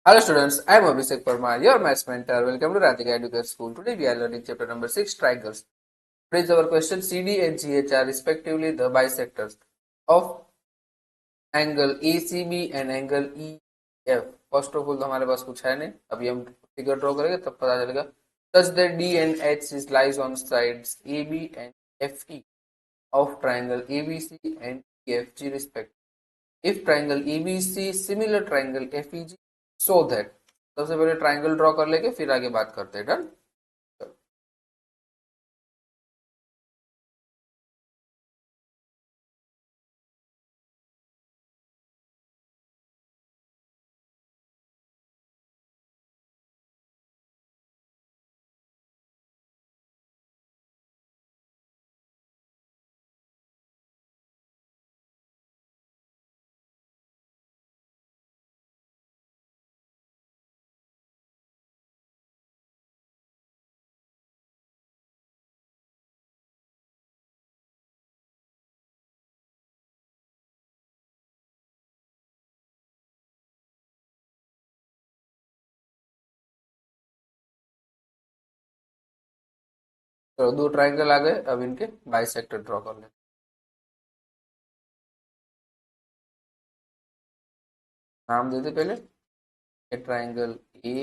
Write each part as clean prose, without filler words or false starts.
Hello students, I am Abhishek Parmar, your maths mentor. Welcome to Radhika Education School. Today we are learning chapter number 6, triangles. Today our question: CD and GH are respectively the bisectors of angle ACB and angle EF. First of all तो हमारे पास कुछ है नहीं, अभी हम figure draw करेंगे तब पता चलेगा. Such that D and H lies on sides AB and FE of triangle ABC and EFG respectively. If triangle ABC similar triangle FEG, so that. सबसे पहले ट्राइंगल ड्रॉ कर लेके फिर आगे बात करते हैं. डन. तो दो ट्राइंगल आ गए, अब इनके बाइसेक्टर ड्रॉ कर लेते. नाम देते पहले. Triangle A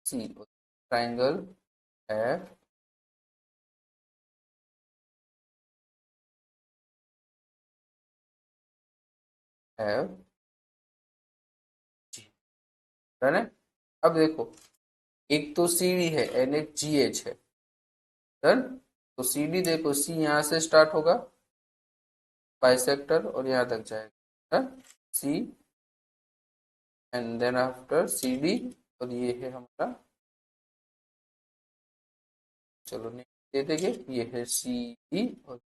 C, triangle F F G. Done है. अब देखो, एक तो सी डी है एंड एक जी एच है. डन. तो सी डी देखो, सी यहाँ से स्टार्ट होगा बाइसेक्टर और यहाँ तक जाएगा. Done. C and then after C D, और ये है हमारा, चलो नहीं दे देंगे, ये है सी डी और.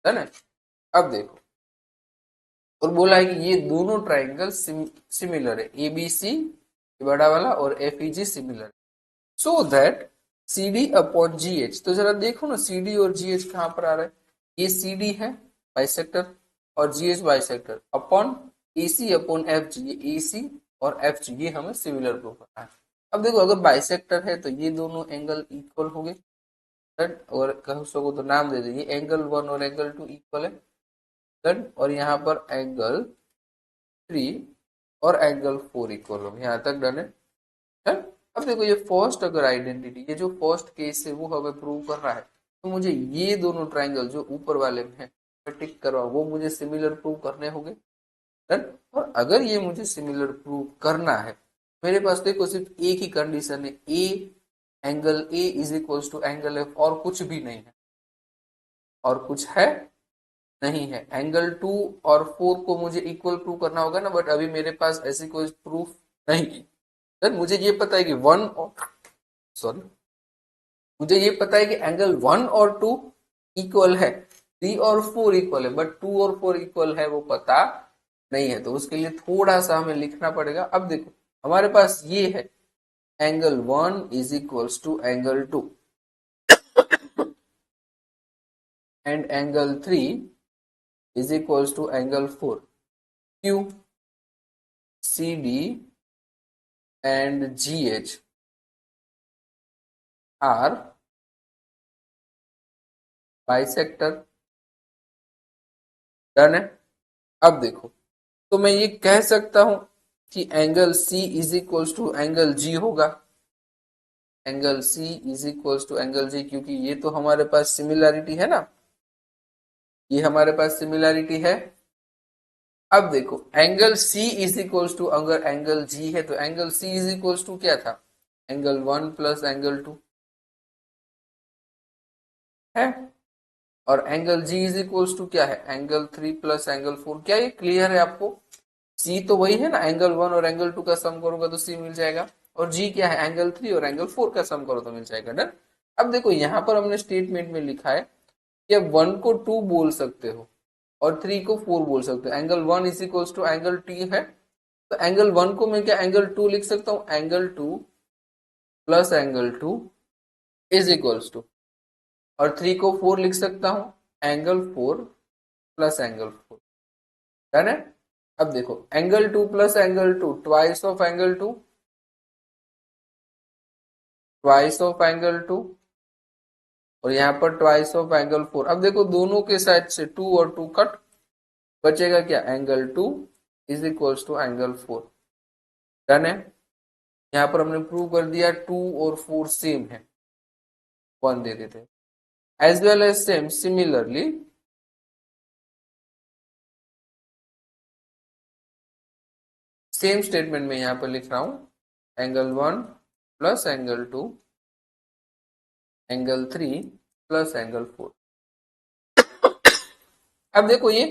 डन है. अब देखो, और बोला है कि ये दोनों ट्राइंगल सिमिलर है, एबीसी बड़ा वाला और FEG similar. So that C D upon G H. तो जरा देखो ना, सी डी और जी एच कहाँ पर आ रहा है. ये सी डी है बाइसेक्टर और जी एच बाइसेक्टर अपॉन ए सी अपॉन एफ जी. ये ए सी और एफ जी ये हमें सिमिलर प्रूव करना है. अब देखो, अगर बाइसेक्टर है तो ये दोनों एंगल इक्वल हो गए. और कह सको तो नाम दे दीजिए, एंगल वन और एंगल टू इक्वल है. डन. और यहाँ पर एंगल थ्री और एंगल फोर इक्वल हो, यहाँ तक डन है. डन. अब देखो, ये फर्स्ट अगर आइडेंटिटी, ये जो फर्स्ट केस है वो हमें प्रूव कर रहा है, तो मुझे ये दोनों ट्राइंगल जो ऊपर वाले में है टिक करवा, वो मुझे सिमिलर प्रूव करने होंगे. डन. और अगर ये मुझे सिमिलर प्रूव करना है, मेरे पास देखो सिर्फ एक ही कंडीशन है, A angle A is equal to angle F, और कुछ भी नहीं है, और कुछ है नहीं है. एंगल टू और फोर को मुझे इक्वल प्रूव करना होगा ना, बट अभी मेरे पास ऐसी कोई प्रूफ नहीं है. सर मुझे ये पता है कि वन और, सॉरी, मुझे ये पता है कि एंगल वन और टू इक्वल है, थ्री और फोर इक्वल है, बट टू और फोर इक्वल है वो पता नहीं है. तो उसके लिए थोड़ा सा हमें लिखना पड़ेगा. अब देखो, हमारे पास ये है, angle one is equals to angle two and angle three is equals to angle 4. Q, CD and GH are bisector. Done है. अब देखो, तो मैं ये कह सकता हूं कि angle C is equals to angle G होगा. Angle C is equals to angle G, क्योंकि ये तो हमारे पास सिमिलैरिटी है ना, ये हमारे पास सिमिलैरिटी है. अब देखो, angle C is equals to, अगर एंगल G है तो angle C is equals to क्या था, angle one plus angle two है. और angle G is equals to क्या है, angle three plus angle four. क्या ये क्लियर है आपको. सी तो वही है ना, एंगल वन और एंगल टू का सम करोगे तो सी मिल जाएगा. और जी क्या है, एंगल थ्री और एंगल फोर का सम करो तो मिल जाएगा. डन. अब देखो, यहाँ पर हमने स्टेटमेंट में लिखा है कि अब वन को टू बोल सकते हो और थ्री को फोर बोल सकते हो. Angle one is equals to angle T है, तो एंगल वन को मैं क्या एंगल टू लिख सकता हूँ, angle two plus angle two is equals to, और थ्री को फोर लिख सकता हूँ, angle four plus angle four. Done है. अब देखो angle 2 plus angle 2 twice of angle 2, twice of angle 2, और यहाँ पर ट्वाइस ऑफ एंगल 4। अब देखो दोनों के साइड से 2 और 2 कट, बचेगा क्या, angle 2 is equals to angle 4। Done है। यहाँ पर हमने प्रूव कर दिया 2 और 4 सेम है, 1 दे देते। As well as same similarly same statement में यहाँ पर लिख रहा हूं, angle 1 plus angle 2, angle 3 plus angle 4। अब देखो ये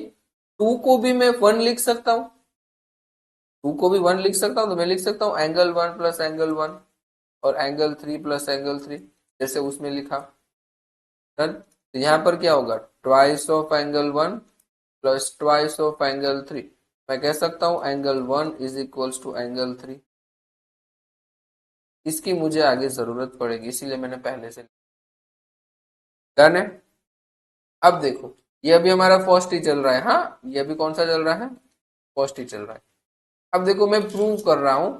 2 को भी मैं 1 लिख सकता हूं, 2 को भी 1 लिख सकता हूं, तो मैं लिख सकता हूं एंगल 1 प्लस एंगल 1 और एंगल 3 प्लस एंगल 3, जैसे उसमें लिखा। डन। तो यहाँ पर क्या होगा, twice of angle 1 plus twice of angle 3। मैं कह सकता हूं angle 1 is equals to angle 3। इसकी मुझे आगे जरूरत पड़ेगी, इसीलिए मैंने पहले से। डन है। अब देखो ये अभी हमारा फर्स्ट ही चल रहा है, हाँ ये अभी कौन सा चल रहा है, फर्स्ट ही चल रहा है। अब देखो मैं प्रूव कर रहा हूं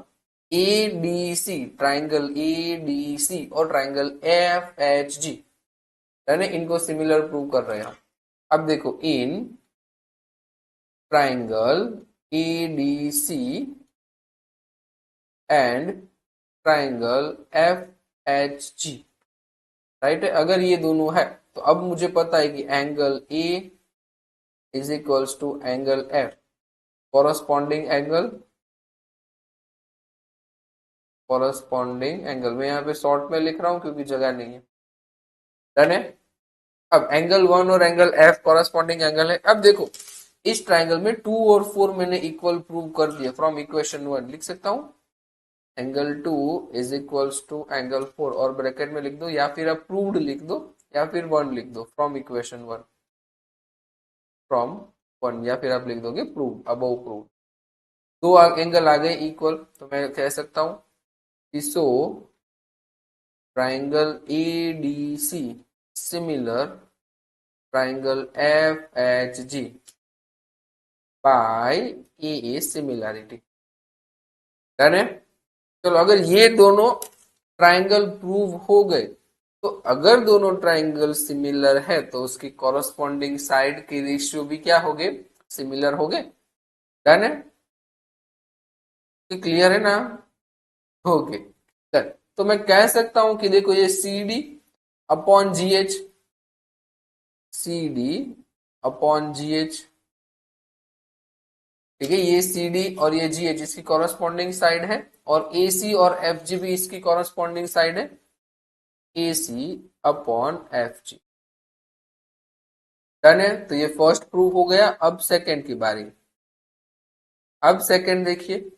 A D C, triangle A D C और ट्राइंगल एफ एच जी, यानी इनको सिमिलर प्रूव कर रहे हैं। अब देखो इन triangle A D C and triangle F H G, right है, अगर ये दोनों है तो अब मुझे पता है कि angle A is equals to angle F, corresponding angle, corresponding angle मैं यहाँ पे शॉर्ट में लिख रहा हूँ क्योंकि जगह नहीं है। डन है। अब एंगल 1 और एंगल एफ कॉरस्पॉन्डिंग एंगल है। अब देखो इस ट्राइंगल में 2 और 4 मैंने इक्वल प्रूव कर दिया, फ्रॉम इक्वेशन 1 लिख सकता हूँ angle 2 is equals to angle 4, और ब्रैकेट में लिख दो, या फिर आप प्रूव्ड लिख दो, या फिर 1 लिख दो, फ्रॉम इक्वेशन 1, फ्रॉम 1, या फिर आप लिख दोगे प्रूव, अबव प्रूव। दो एंगल आ गए इक्वल, तो मैं कह सकता हूँ कि so triangle A D C similar triangle F H G by A similarity. Done है। चलो अगर ये दोनों ट्राइंगल प्रूव हो गए, तो अगर दोनों ट्राइंगल सिमिलर है तो उसकी कॉरस्पॉन्डिंग साइड के रेशियो भी क्या हो गए, सिमिलर हो गए। डन है। क्लियर है ना, ओके डन। तो मैं कह सकता हूं कि देखो ये C D upon G H, C D upon G H, ठीक है, ये सी डी और ये जी एच इसकी कॉरस्पॉन्डिंग साइड है, और ए सी और एफ जी भी इसकी कॉरस्पॉन्डिंग साइड है, ए सी अपॉन एफ जी। डन है। तो ये फर्स्ट प्रूफ हो गया। अब सेकंड की बारी। अब सेकंड देखिए,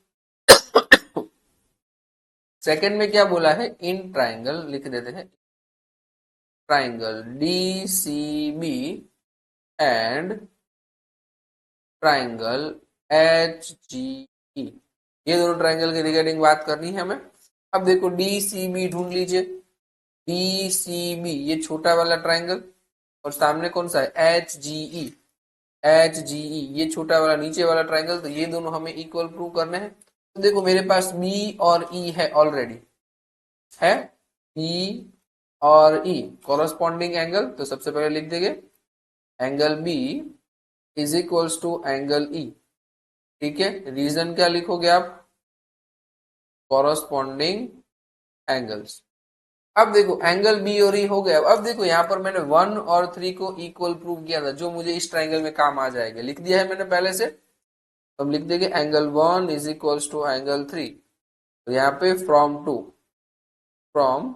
सेकंड में क्या बोला है, इन ट्राइंगल लिख देते हैं, triangle D C B and triangle H G E, ये दोनों ट्राइंगल के रिगार्डिंग बात करनी है हमें। अब देखो डी सी बी ढूंढ लीजिए, डी सी बी ये छोटा वाला ट्राइंगल, और सामने कौन सा है, एच जी ई, एच जी ई ये छोटा वाला नीचे वाला ट्राइंगल, तो ये दोनों हमें इक्वल प्रूव करने हैं। तो देखो मेरे पास बी और ई है ऑलरेडी, है बी और ई कॉरस्पॉन्डिंग एंगल, तो सबसे पहले लिख देंगे angle B is equals to angle E. ठीक है, रीजन क्या लिखोगे आप, कॉरस्पॉन्डिंग एंगल्स। अब देखो एंगल बी और ई हो गया। अब देखो यहाँ पर मैंने 1 और 3 को इक्वल प्रूव किया था, जो मुझे इस ट्राइंगल में काम आ जाएगा, लिख दिया है मैंने पहले से। तो हम लिख देंगे angle 1 is equals to angle 3, तो यहाँ पे फ्रॉम 2, फ्रॉम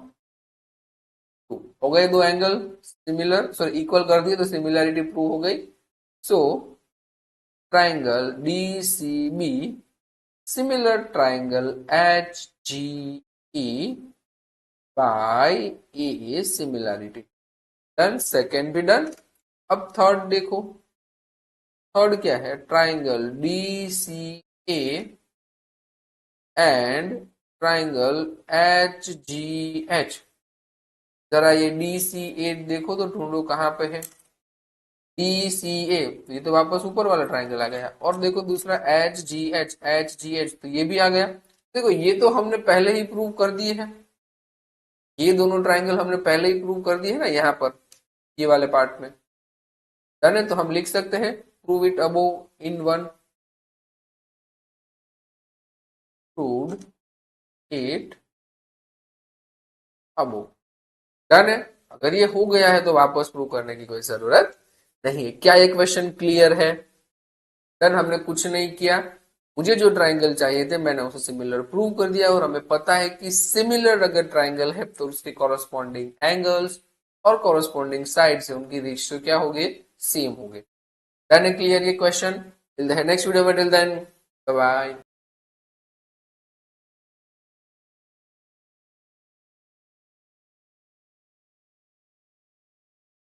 2 हो गए दो एंगल सिमिलर, सॉरी इक्वल कर दिए तो सिमिलैरिटी प्रूव हो गई। So triangle D C B similar triangle H G E by A similarity. Done, second भी डन। अब थर्ड देखो, थर्ड क्या है, triangle D C A and triangle H G H. जरा ये डी सी ए देखो तो ढूंढो कहां पे है, DCA, तो ये तो वापस ऊपर वाला ट्राइंगल आ गया। और देखो दूसरा HGH, तो ये भी आ गया। देखो ये तो हमने पहले ही प्रूव कर दिए हैं, ये दोनों ट्राइंगल हमने पहले ही प्रूव कर दिए है ना यहाँ पर, ये वाले पार्ट में। डन है, तो हम लिख सकते हैं prove it above in one, proved it above. Done है। अगर ये हो गया है तो वापस प्रूव करने की कोई जरूरत नहीं है। क्या ये क्वेश्चन क्लियर है? डन, हमने कुछ नहीं किया, मुझे जो ट्राइंगल चाहिए थे मैंने उसे सिमिलर प्रूव कर दिया, और हमें पता है कि सिमिलर अगर ट्राइंगल है तो उसके कॉरस्पॉन्डिंग एंगल्स और कॉरस्पॉन्डिंग साइड से उनकी रेशियो क्या होगी, सेम होगी। डन है, क्लियर ये question. Till the next video में, टिल देन बाय बाय।